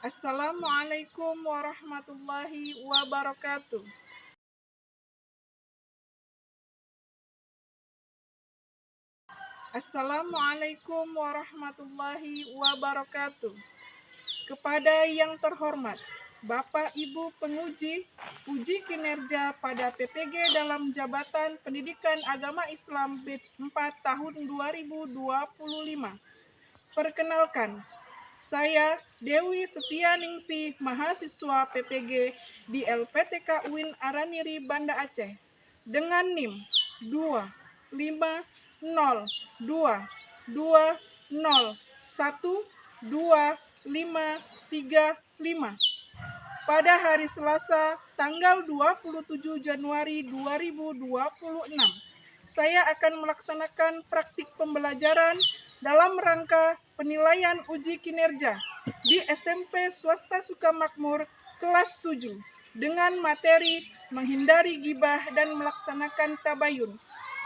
Assalamualaikum warahmatullahi wabarakatuh. Assalamualaikum warahmatullahi wabarakatuh. Kepada yang terhormat Bapak Ibu penguji uji kinerja pada PPG dalam Jabatan Pendidikan Agama Islam Batch 4 tahun 2025. Perkenalkan, saya Dewi Supianingsih, mahasiswa PPG di LPTK UIN Araniri, Banda Aceh, dengan NIM 25020012535 pada hari Selasa tanggal 27 Januari 2026. Saya akan melaksanakan praktik pembelajaran dalam rangka penilaian uji kinerja di SMP Swasta Sukamakmur kelas 7 dengan materi menghindari gibah dan melaksanakan tabayun.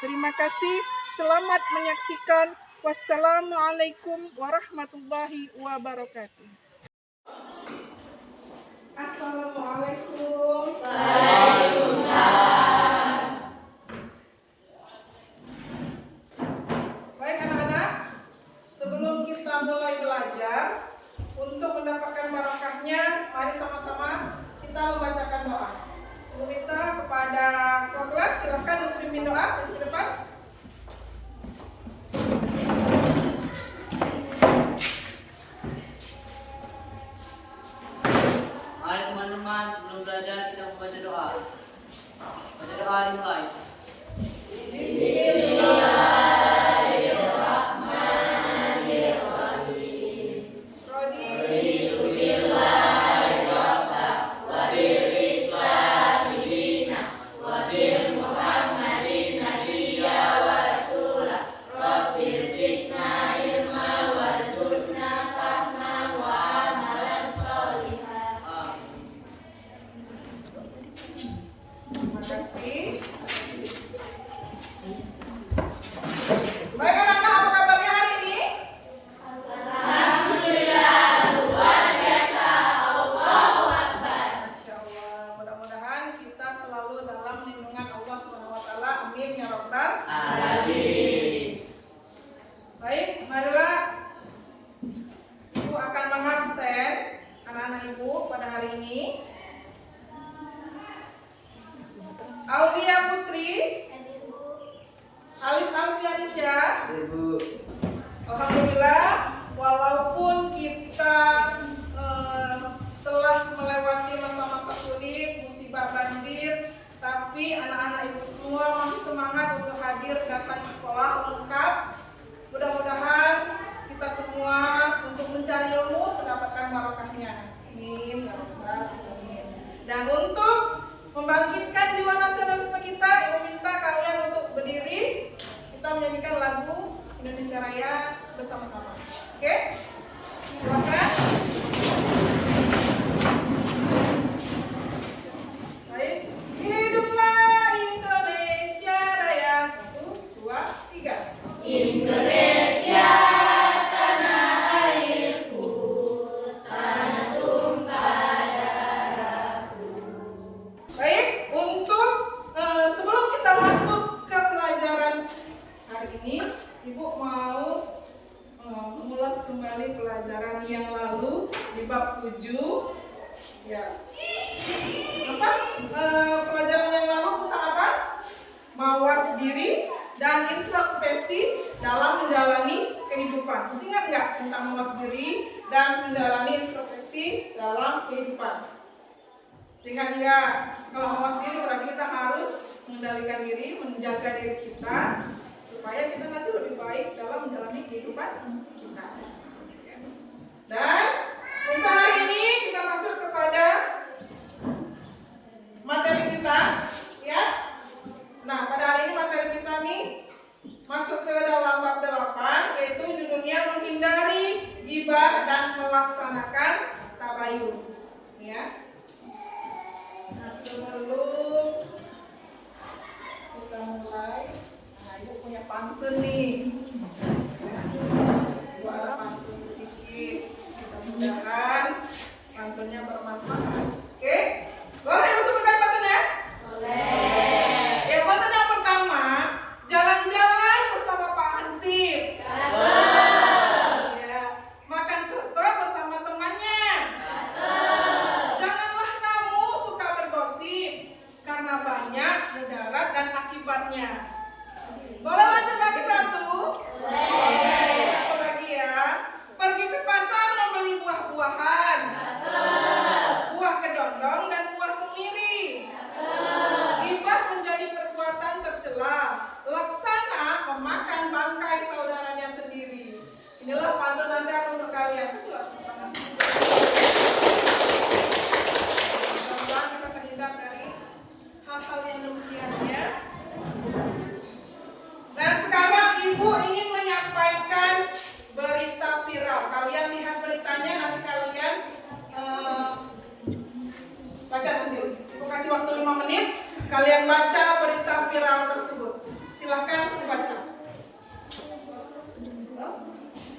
Terima kasih, selamat menyaksikan. Wassalamualaikum warahmatullahi wabarakatuh. Assalamualaikum. Baik anak-anak, sebelum kita mulai belajar, untuk mendapatkan barokahnya, mari sama-sama kita membacakan doa. Meminta kepada ketua kelas, silakan untuk pimpin doa ke depan. Mari teman-teman, sebelum belajar kita membaca doa. Baca doa dimulai. Terima kasih. Baik anak-anak, apa kabarnya hari ini? Masya Allah, mudah-mudahan kita selalu dalam lindungan Allah SWT. Amin ya Rabbal alamin. Baik, marilah Ibu akan mengabsen anak-anak Ibu pada hari ini. Aulia Putri, Alif Alfiansyah. Alhamdulillah, walaupun kita telah melewati masa-masa sulit, musibah banjir, tapi anak-anak Ibu semua masih semangat untuk hadir datang ke sekolah lengkap. Mudah-mudahan kita semua untuk mencari ilmu mendapatkan barokahnya. Amin ya Rabbal alamin. Dan untuk membangkitkan jiwa nasionalisme kita, Ibu minta kalian untuk berdiri. Kita menyanyikan lagu Indonesia Raya bersama-sama. Oke? Silakan. Baik. Hiduplah Indonesia Raya. 1, 2, 3. Indonesia tanah airku, tanah tumpah darahku. Baik, untuk sebelum kita masuk ke pelajaran hari ini, Ibu mau mengulas kembali pelajaran yang lalu di bab 7. Ya. Apa? Pelajaran yang lalu tentang apa? Mawas diri dan introspeksi dalam menjalani kehidupan. Masih ingat nggak tentang mawas diri dan menjalani introspeksi dalam kehidupan? Sehingga enggak, kalau mawas diri berarti kita harus mengendalikan diri, menjaga diri kita supaya kita nanti lebih baik dalam menjalani kehidupan kita. Dan untuk hari ini kita masuk kepada materi kita, ya. Nah, pada hari ini materi kita nih masuk ke dalam bab 8, yaitu judulnya menghindari gibah dan melaksanakan tabayun, ya. Nah, sebelum kita mulai, Ibu punya pantun nih. Ibu ada pantun sedikit. Mudah-mudahan buah-buahan, buah kedondong dan buah kemiri. Ghibah menjadi perbuatan tercela, laksana memakan bangkai saudaranya sendiri. Inilah pantun nasihat untuk kalian. Mudah-mudahan kita terhindar dari hal-hal yang demikian ya. Nah sekarang ibu ingin menyampaikan berita viral. Kalian lihat beritanya, nanti kalian baca sendiri. Ibu kasih waktu 5 menit, kalian baca berita viral tersebut. Silahkan baca.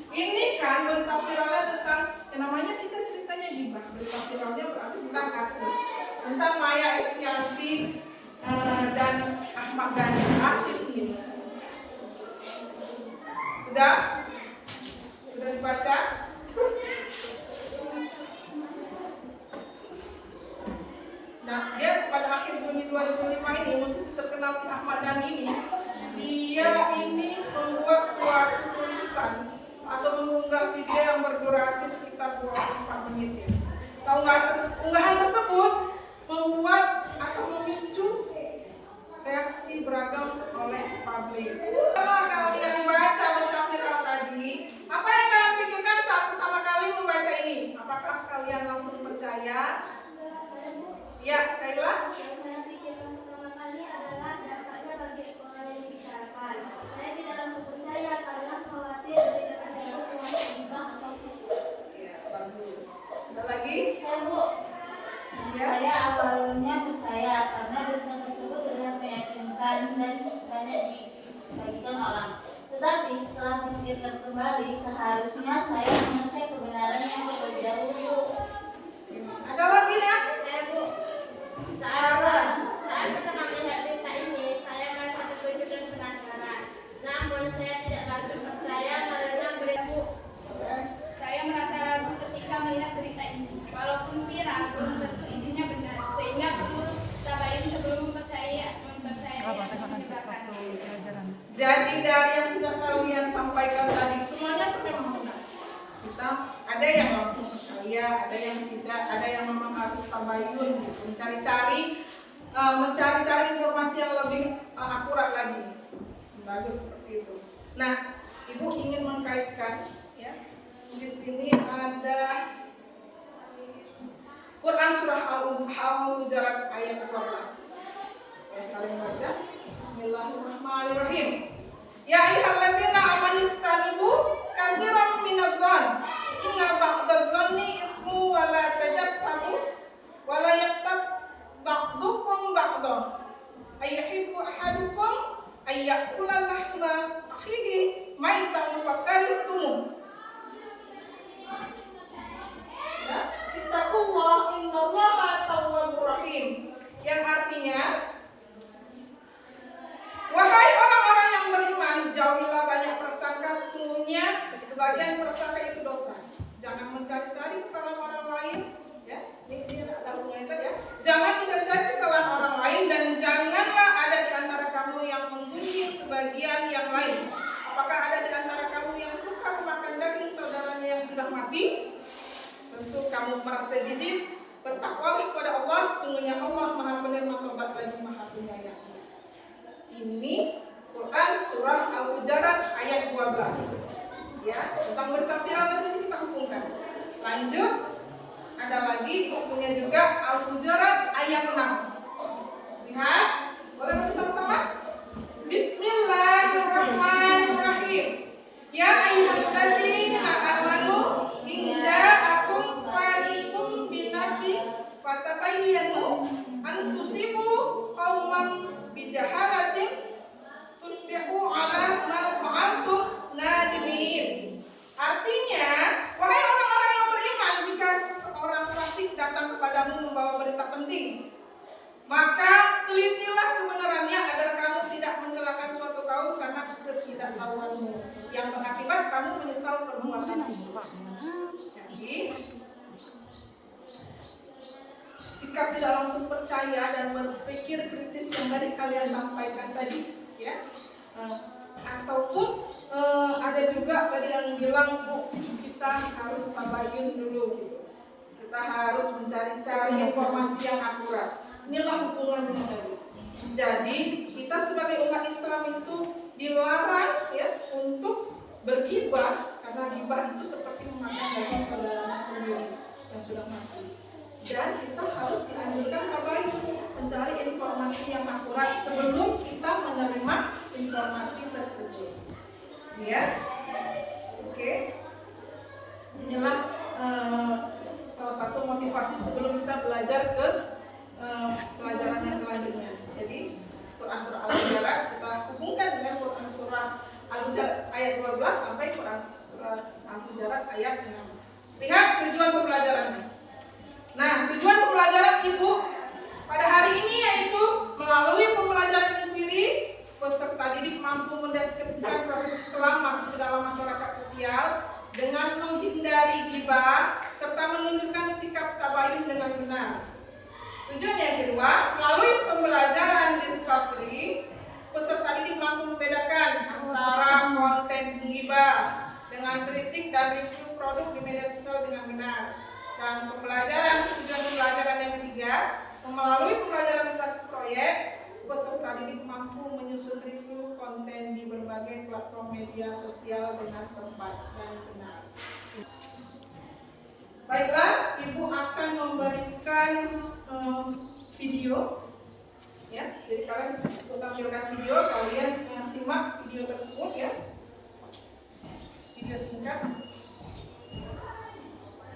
Ini kan berita viralnya tentang yang namanya kita ceritanya ghibah. Berita viralnya berarti tentang artis, tentang Maya Estianty dan Ahmad Dhani, artis ini. Sudah dibaca? Nah, dia pada akhir Juni 2005 ini, musisi terkenal si Ahmad Dhani ini, dia ini membuat suatu tulisan atau mengunggah video yang berdurasi sekitar 24 menit ya. Unggahan tersebut membuat atau memicu reaksi beragam oleh publik. Setelah kalian baca berita viral tadi, apa yang kalian pikirkan saat pertama kali membaca ini? Apakah kalian langsung percaya? Ya, Kayla? Yang saya pikirkan pertama kali adalah dampaknya bagi orang yang dibicarakan. Saya tidak langsung percaya karena khawatir berita tersebut mengandung ghibah atau fitnah. Ya, bagus. Ada lagi? Saya Bu, Ya. saya awalnya percaya karena berita tersebut sudah meyakinkan dan banyak dibagikan orang. Tetapi setelah dipikirkan kembali, seharusnya saya mengecek kebenarannya terlebih dahulu. Ada lagi ya? Saya Bu, saat pertama melihat berita ini, saya merasa terkejut dan penasaran. Namun saya tidak langsung percaya karena berita Bu. Saya merasa ragu ketika melihat berita ini. Walaupun viral, belum tentu isinya benar, sehingga perlu tabayun sebelum mempercayai atau menyebarkan. Jadi dari yang sudah kalian sampaikan tadi, semuanya itu memang benar. Kita ada yang langsung percaya, ada yang tidak, ada yang memang harus tabayun, gitu. mencari-cari informasi yang lebih akurat lagi. Bagus seperti itu. Nah, ibu ingin mengkaitkan, ya. Di sini ada Quran surah Al-Hujurat ayat 12. Ya, kalian baca. Bismillahirrahmanirrahim. Ya ayyuhalladzina amanu istanibu katsiran minadh-dhann inna ba'dadh-dhanni itsmu wa la tajassabu wa la yaktab ba'dukum ba'dhan ayyuhibbu ahadukum ayyakula lahma akhihi maitan fakarihtum. Ya, ittaqullah innallaha tawwabur rahim. Yang artinya, wahai orang-orang yang beriman, jauhilah banyak prasangka, sesungguhnya sebagian prasangka itu dosa. Jangan mencari-cari kesalahan orang lain, ya. Ini ada hubungannya tadi ya. Jangan mencari-cari kesalahan orang lain dan janganlah ada di antara kamu yang menggunjing sebagian yang lain. Apakah ada di antara kamu yang suka memakan daging saudaranya yang sudah mati? Tentu kamu merasa jijik. Bertakwalah kepada Allah, sesungguhnya Allah Maha Penerima Taubat lagi Maha Penyayang. Ini Quran surah Al-Hujurat ayat 12. Ya, tentang berita viral nanti kita hubungkan. Lanjut, ada lagi hukumnya juga Al-Hujurat ayat 6. Lihat, boleh bersama-sama? Bismillahirrahmanirrahim. Ya ayyuhalladzina amanu in ja'akum fasiqun binaba'in fatabayyanu an tusibu qauman bijahalatin tusbihu ala ma fa'altum nadimin. Artinya, wahai orang-orang yang beriman, jika seorang fasik datang kepadamu membawa berita penting, maka telitilah kebenarannya agar kamu tidak mencelakakan suatu kaum karena ketidaktahuanmu yang berakibat kamu menyesal perbuatan itu. Jadi, sikap tidak langsung percaya dan berpikir kritis yang tadi kalian sampaikan tadi, ya. Ataupun ada juga tadi yang bilang, Bu, kita harus tabayun dulu. Gitu. cari informasi yang akurat. Inilah hubungan tadi. Jadi kita sebagai umat Islam itu dilarang ya untuk bergibah, karena gibah itu seperti memakan daging saudara sendiri yang sudah mati. Dan kita harus dianjurkan tabayun, mencari informasi yang akurat sebelum kita menerima informasi tersebut. Ya, oke. Inilah salah satu motivasi sebelum kita belajar ke pelajaran yang selanjutnya. Jadi Quran surah Al-Hujurat kita hubungkan dengan Quran surah Al-Hujurat ayat 12 sampai Quran surah Al-Hujurat ayat 6. Lihat tujuan pembelajarannya. Nah, tujuan pembelajaran Ibu pada hari ini yaitu melalui pembelajaran inquiry, peserta didik mampu mendeskripsikan proses Islam masuk ke dalam masyarakat sosial dengan menghindari ghibah serta menunjukkan sikap tabayun dengan benar. Tujuan yang kedua, melalui pembelajaran discovery, peserta didik mampu membedakan antara konten ghibah dengan kritik dan review produk di media sosial dengan benar. Dan tujuan pembelajaran yang ketiga, melalui pembelajaran lintas proyek, peserta didik mampu menyusun review konten di berbagai platform media sosial dengan tepat dan benar. Baiklah, Ibu akan memberikan video, ya. Jadi kalian tampilkan video, kalian simak video tersebut ya. Video singkat.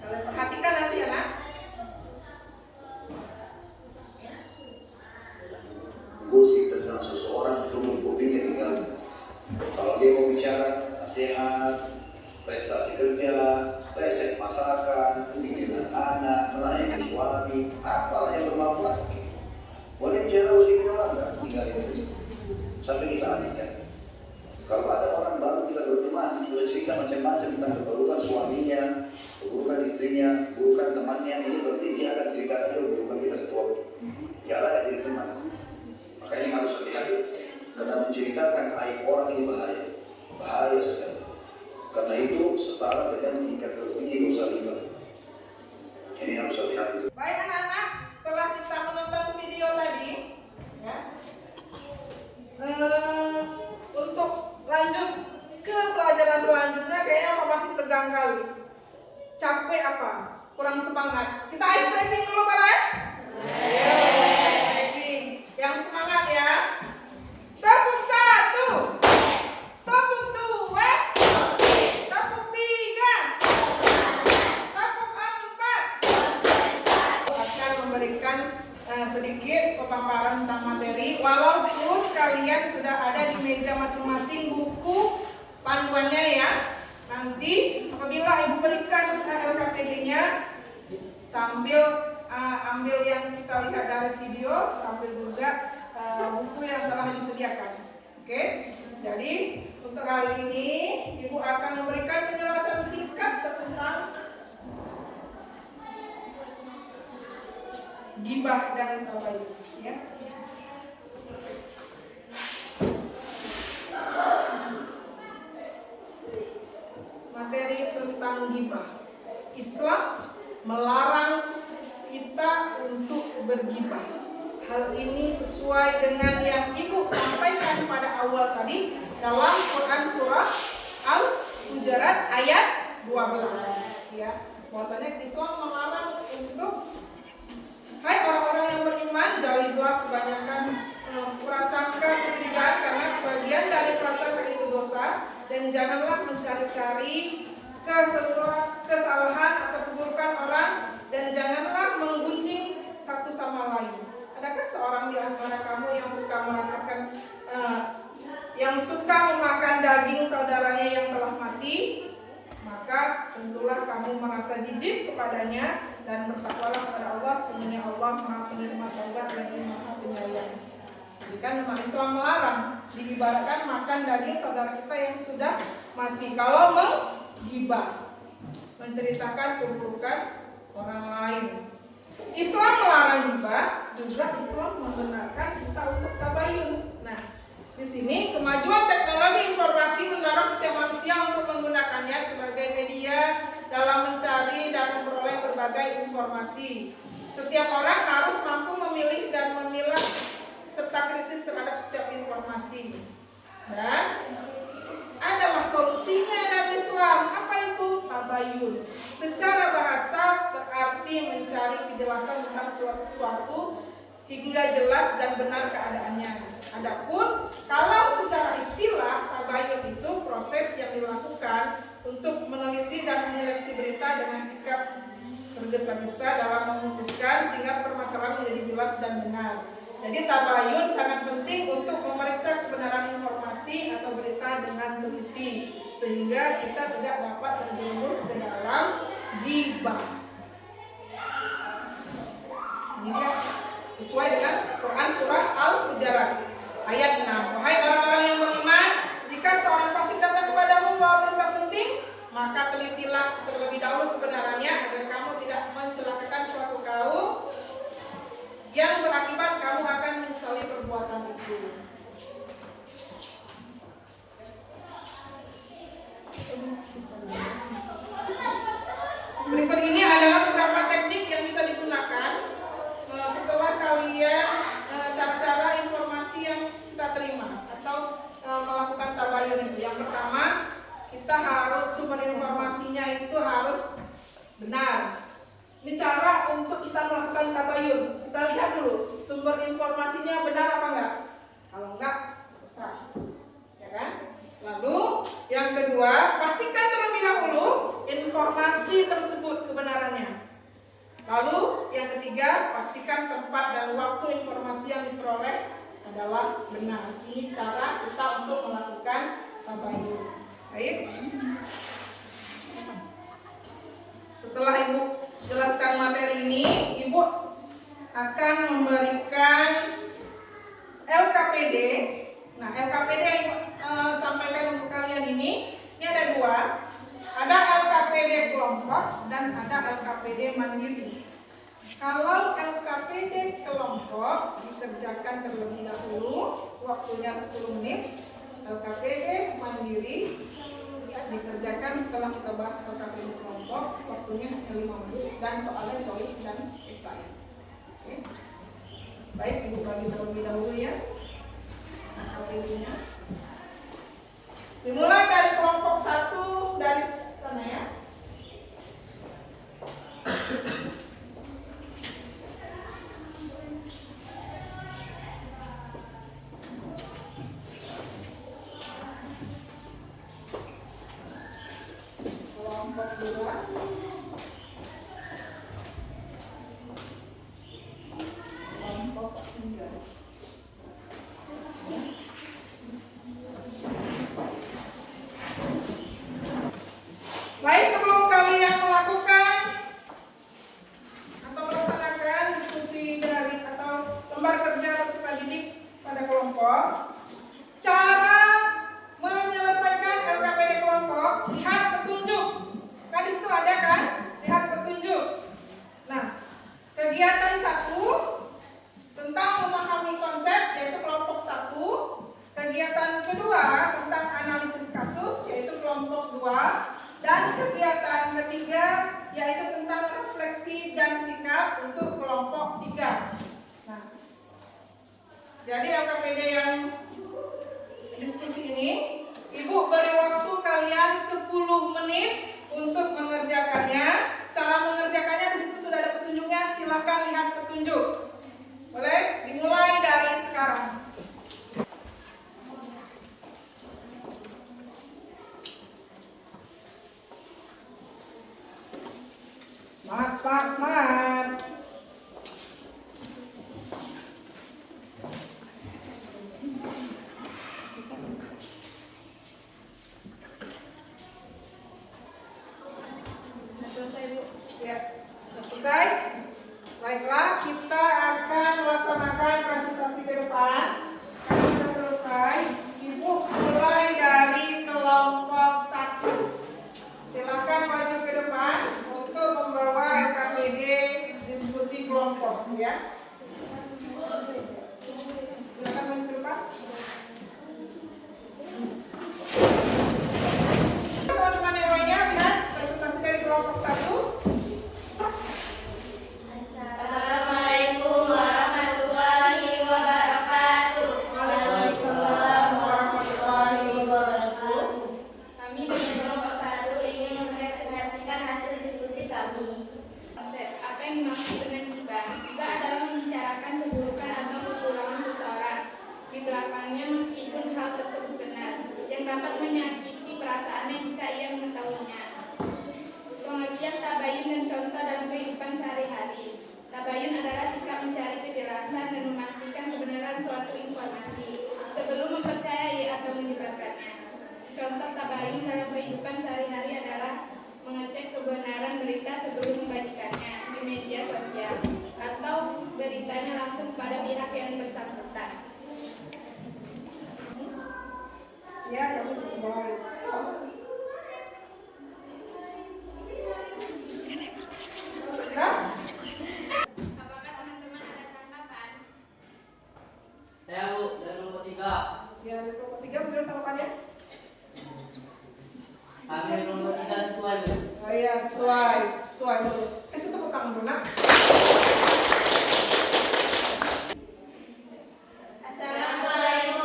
Kalian perhatikan nanti ya, Nak. Gosip tentang seseorang itu kupingnya tinggal. Kalau dia mau bicara nasihat, prestasi kerja, resep masakan, bimbingan anak, melayani suami, apalah yang bermanfaat. Boleh bicara gosip orang enggak? Tinggalin saja. Sampai kita alihkan. Kalau ada orang baru kita berteman, sudah cerita macam-macam tentang keburukan suaminya, keburukan istrinya, keburukan temannya, ini berarti dia akan ceritakan keburukan kita satu waktu. Ya lah jadi teman. Maka ini harus hati-hati, karena menceritakan aib orang ini bahaya sekali. Karena itu setara dengan tingkat tertinggi dosa riba. Ini harus hati-hati. Baik anak-anak, setelah kita menonton video tadi, ya, untuk lanjut ke pelajaran selanjutnya, kayaknya masih tegang kali. Capek apa? Kurang semangat. Kita ice breaking dulu, Pak ya? Breaking. Yang semangat ya. Tepuk 1, tepuk 2, tepuk 3, tepuk 4. Akan memberikan sedikit pemaparan tentang materi. Walaupun kalian sudah ada di meja masing-masing buku panduannya ya. Nanti apabila Ibu berikan LKPD-nya sambil ambil yang kita lihat dari video, sambil juga buku yang telah disediakan. Oke? Jadi untuk hari ini Ibu akan memberikan penjelasan singkat tentang ghibah dan tabayun, ya. Materi tentang ghibah. Islam melarang kita untuk berghibah. Hal ini sesuai dengan yang Ibu sampaikan pada awal tadi dalam Quran surah Al-Hujurat ayat 12, ya. Bahwasanya Islam melarang untuk hai orang-orang yang beriman, jauhilah kebanyakan prasangka kecurigaan karena sebagian dari prasangka itu dosa, dan janganlah mencari-cari kesalahan atau keburukan orang, dan janganlah menggunjing satu sama lain. Adakah seorang di antara kamu yang suka merasakan yang suka memakan daging saudaranya yang telah mati? Maka tentulah kamu merasa jijik kepadanya dan bertakwalah kepada Allah, sesungguhnya Allah Maha Penerima Taubat lagi Maha Penyayang. Jadi kan umat Islam melarang diibaratkan makan daging saudara kita yang sudah mati. Kalau menggibah, menceritakan keburukan orang lain. Islam melarang ghibah, juga Islam membenarkan kita untuk tabayun. Nah, di sini kemajuan teknologi informasi mendorong setiap manusia untuk menggunakannya sebagai media dalam mencari dan memperoleh berbagai informasi. Setiap orang harus mampu memilih dan memilah serta kritis terhadap setiap informasi. Dan adalah solusinya dari Islam. Apa itu? Tabayun. Secara bahasa berarti mencari kejelasan tentang sesuatu hingga jelas dan benar keadaannya. Adapun kalau secara istilah, tabayun itu proses yang dilakukan untuk meneliti dan menyeleksi berita dengan sikap tergesa-gesa dalam memutuskan sehingga permasalahan menjadi jelas dan benar. Jadi tabayun sangat penting untuk memeriksa kebenaran informasi atau berita dengan teliti sehingga kita tidak dapat terjerumus ke dalam ghibah. Ini dia sesuai dengan Quran surah Al-Hujurat ayat 6. Wahai orang-orang yang beriman, jika seorang fasik datang kepadamu membawa berita penting, maka telitilah terlebih dahulu kebenarannya agar kamu tidak mencelakakan suatu kaum yang berakibat kamu akan menyesali perbuatan itu. Berikut ini adalah beberapa teknik yang bisa digunakan setelah kalian cara-cara informasi yang kita terima atau melakukan tabayun itu. Yang pertama, kita harus sumber informasinya itu harus benar. Ini cara untuk kita melakukan tabayun. Kita lihat dulu sumber informasinya benar apa enggak. Kalau enggak, usah, ya kan? Lalu yang kedua, pastikan terlebih dahulu informasi tersebut kebenarannya. Lalu yang ketiga, pastikan tempat dan waktu informasi yang diperoleh adalah benar. Ini cara kita untuk melakukan tabayun. Baik. Setelah Ibu jelaskan materi ini, Ibu akan memberikan LKPD. Nah, LKPD yang Ibu sampaikan untuk kalian ini ada dua. Ada LKPD kelompok dan ada LKPD mandiri. Kalau LKPD kelompok dikerjakan terlebih dahulu, waktunya 10 menit. LKPD mandiri dikerjakan setelah kita bahas LKPD kelompok, waktunya 5 menit dan soalnya tulis dan esai. Oke. Baik, Ibu bagi terlebih dahulu ya LKPD-nya. Dimulai dari kelompok 1 dari sana ya. Kelompok 2. Kelompok 3. Baik, sebelum kalian melakukan atau melaksanakan diskusi dari atau lembar kerja peserta didik pada kelompok, cara menyelesaikan LKPD kelompok, lihat petunjuk. Kan di situ ada kan? Lihat petunjuk. Nah, kegiatan 1 tentang memahami konsep yaitu kelompok 1. Kegiatan kedua tentang analisis kasus yaitu kelompok 2. Dan kegiatan ketiga yaitu tentang refleksi dan sikap untuk kelompok 3. Nah, jadi LKPD yang diskusi ini, Ibu beri waktu kalian 10 menit untuk mengerjakannya. Cara mengerjakannya di situ sudah ada petunjuknya. Silakan lihat petunjuk. Boleh dimulai dari sekarang. Semangat. Selesai Bu? Ya, selesai. Baiklah, kita akan melaksanakan presentasi ke depan. Kalau sudah selesai, Ibu mulai dari kelompok 1. Silakan maju ke depan untuk membawa LKPD diskusi kelompok ya. Silakan maju ke depan. Teman-teman yang lainnya lihat presentasi dari kelompok Assalamualaikum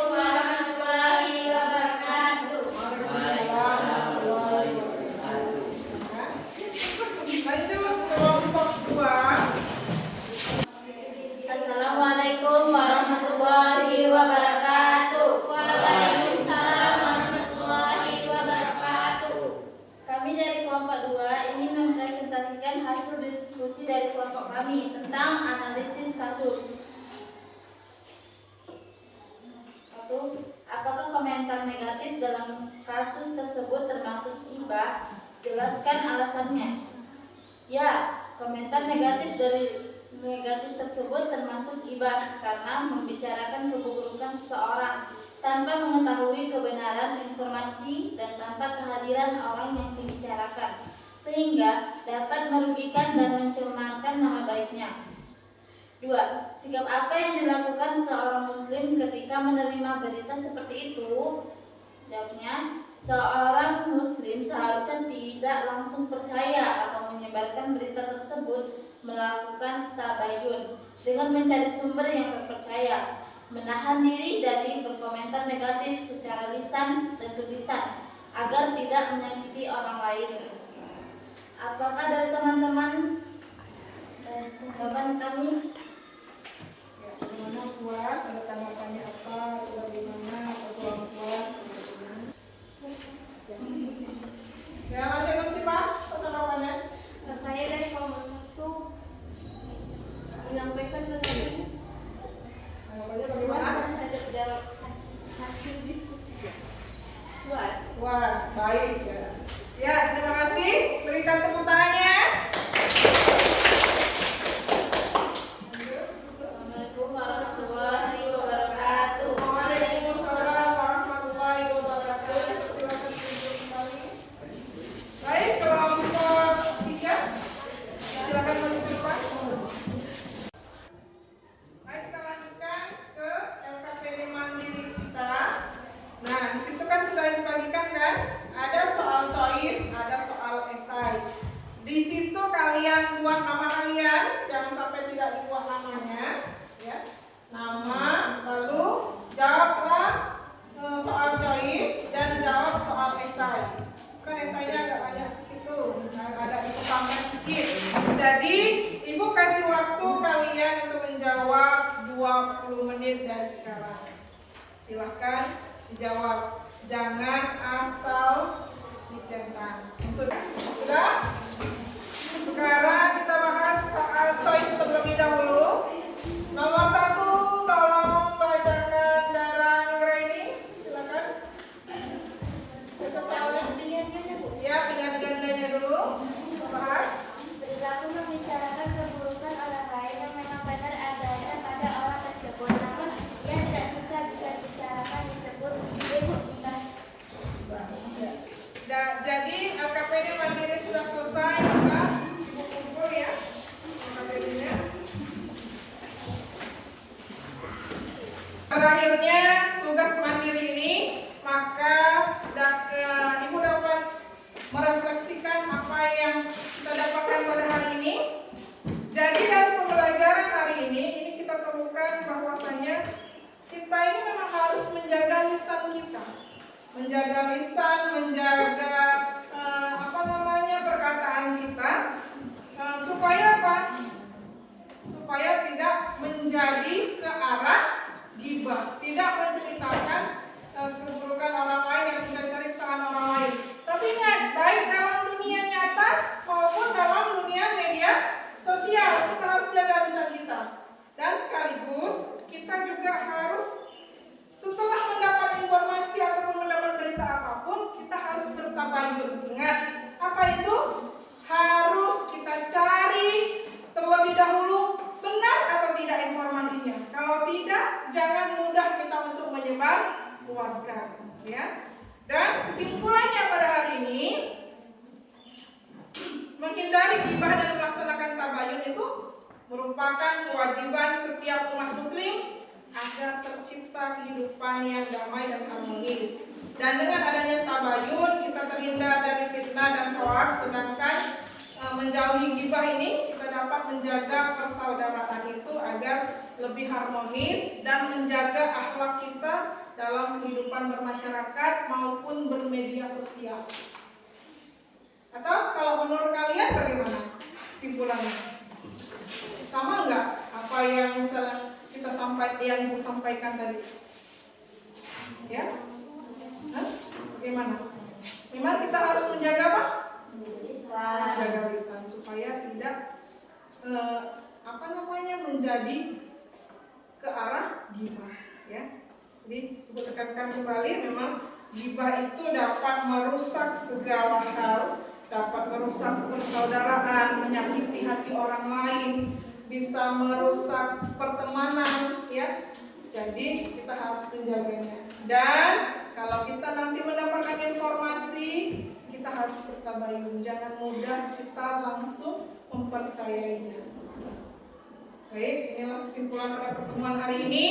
warahmatullahi wabarakatuh. Lanjut kelompok 2. Assalamualaikum warahmatullahi wabarakatuh. Waalaikumsalam warahmatullahi wabarakatuh. Kami dari kelompok 2 ingin mempresentasikan hasil diskusi dari kelompok kami tentang analisis kasus. 1. Apakah komentar negatif dalam kasus tersebut termasuk hibah? Jelaskan alasannya. Ya, komentar negatif tersebut termasuk hibah karena membicarakan keburukan seseorang tanpa mengetahui kebenaran informasi dan tanpa kehadiran orang yang dibicarakan, sehingga dapat merugikan dan mencemarkan nama baiknya. 2. Sikap apa yang dilakukan seorang muslim ketika menerima berita seperti itu? Jawabnya, seorang muslim seharusnya tidak langsung percaya atau menyebarkan berita tersebut, melakukan tabayun dengan mencari sumber yang terpercaya, menahan diri dari berkomentar negatif secara lisan dan tulisan agar tidak menyakiti orang lain. Apakah dari teman-teman tanggapan kami? Bagaimana puas? Ada tanggapannya apa? Atau bagaimana? Atau kurang puas? Ya, lanjut sih Pak. Tanggapannya? Saya dari kelompok 1 menyampaikan tentang Tanggapannya bagaimana? terhadap hasil diskusi. Puas. Puas, baik ya. Ya, terima kasih. Berikan tepuk tangannya. Assalamualaikum warahmatullahi wabarakatuh. Waalaikumsalam warahmatullahi wabarakatuh. Silakan duduk kembali. Baik, kelompok 3. Silakan maju ke depan. Baik, kita lanjutkan ke LKPD mandiri kita. Nah, di situ kan sudah dibagikan kan? Ada soal choice, ada soal esai. Di situ kalian buat nama kalian, jangan sampai tidak dibuat namanya, ya. Nama, lalu jawablah soal choice dan jawab soal esai. Kan esainya agak banyak sedikit tuh, ada dikembangkan sedikit. Jadi ibu kasih waktu kalian untuk menjawab 20 menit dari sekarang. Silahkan dijawab, jangan asal dicentang. Sudah? Sekarang kita bahas soal choice terlebih dahulu. Nomor 1, tolong bacakan Darang Raini. Silakan. Baca soalnya. Pilihannya Bu. Ya, pilihan gandanya dulu. Kita bahas. Perilaku membicarakan keburukan orang lain yang memang benar adanya pada orang tersebut, namun ia tidak suka jika dibicarakan disebut ibu kita. Jadi LKPD mandiri sudah selesai, maka ibu kumpul ya LKPD-nya. Berakhirnya tugas mandiri ini, maka ibu dapat merefleksikan apa yang kita dapatkan pada hari ini. Jadi dari pembelajaran hari ini kita temukan bahwasanya kita ini memang harus menjaga lisan kita, menjaga lisan, menjaga perkataan kita, supaya apa? Supaya tidak menjadi ke arah ghibah, tidak menceritakan keburukan orang lain yang kita cari kesalahan orang lain. Tapi ingat, baik dalam dunia nyata maupun dalam dunia media sosial, kita harus jaga lisan kita. Dan sekaligus kita juga harus, setelah mendapat informasi ataupun mendapat berita apapun, kita harus bertabayun. Ingat, apa itu? Harus kita cari terlebih dahulu benar atau tidak informasinya. Kalau tidak, jangan mudah kita untuk menyebar luaskan, ya. Dan kesimpulannya pada hari ini, menghindari ghibah dan melaksanakan tabayun itu merupakan kewajiban setiap umat muslim agar tercipta kehidupan yang damai dan harmonis. Dan dengan adanya tabayun, kita terhindar dari fitnah dan hoaks. Sedangkan menjauhi ghibah ini, kita kita dapat menjaga persaudaraan itu agar lebih harmonis dan menjaga akhlak kita dalam kehidupan bermasyarakat maupun bermedia sosial. Atau kalau menurut kalian bagaimana kesimpulannya? Sama nggak apa yang misalnya yang Ibu sampaikan tadi? Ya? Hah? Bagaimana? Memang kita harus menjaga apa? Menjaga lisan supaya tidak menjadi ke arah ghibah, ya. Jadi Ibu tekankan kembali, memang ghibah itu dapat merusak segala hal, dapat merusak persaudaraan, menyakiti hati orang lain, bisa merusak pertemanan, ya. Jadi kita harus menjaganya. Dan kalau kita nanti mendapatkan informasi, kita harus bertabayun, jangan mudah kita langsung mempercayainya. Baik, inilah kesimpulan pada pertemuan hari ini.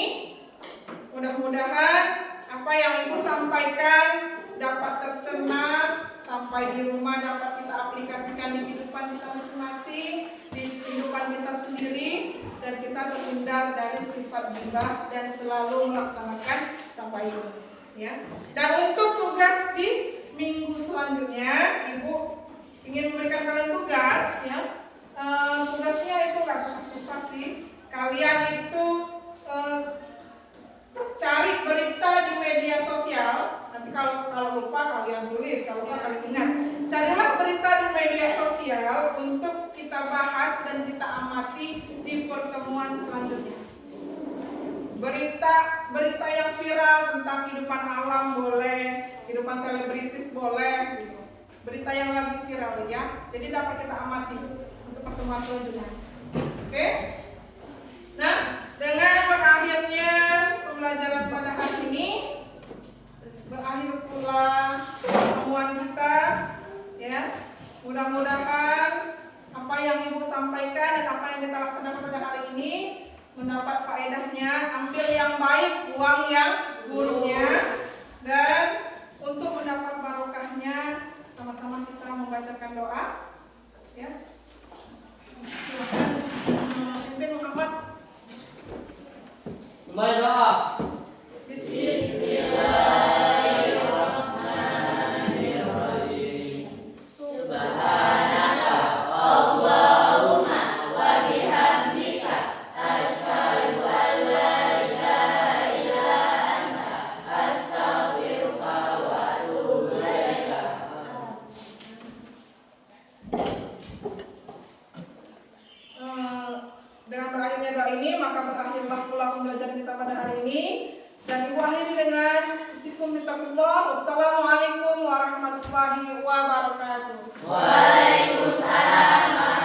Mudah-mudahan apa yang Ibu sampaikan dapat tercerna, sampai di rumah dapat kita aplikasikan di kehidupan kita masing-masing, di kehidupan kita sendiri, dan kita terhindar dari sifat ghibah dan selalu melaksanakan tabayun, ya. Dan untuk tugas di minggu selanjutnya, Ibu ingin memberikan kalian tugas, ya. Tugasnya itu nggak susah-susah sih. Kalian itu cari berita di media sosial. Nanti kalau lupa kalian tulis, kalau lupa kalian ingat. Carilah berita di media sosial untuk kita bahas dan kita amati di pertemuan selanjutnya. Berita yang viral tentang kehidupan alam boleh, kehidupan selebritis boleh, gitu. Berita yang lagi viral, ya. Jadi dapat kita amati untuk pertemuan selanjutnya. Oke? Nah, dengan berakhirnya pembelajaran pada hari ini, berakhir pula pertemuan kita, ya. Mudah-mudahan apa yang Ibu sampaikan dan apa yang kita laksanakan pada hari ini mendapat faedahnya. Ambil yang baik, buang yang buruknya, dan untuk mendapat barokahnya sama-sama kita membacakan doa, ya. Silakan Pimpin Muhammad. Kembali doa. Bismillahirrahmanirrahim. Subhanaka Allahumma wa bihamdika asyhadu an la ilaha illa anta astaghfiruka wa atubu ilaika. Dengan berakhirnya doa ini, maka berakhirlah pula pembelajaran kita pada hari ini. Dan Ibu akhiri dengan usikum bitaqullah. Wassalamualaikum warahmatullahi wabarakatuh. Waalaikumsalam.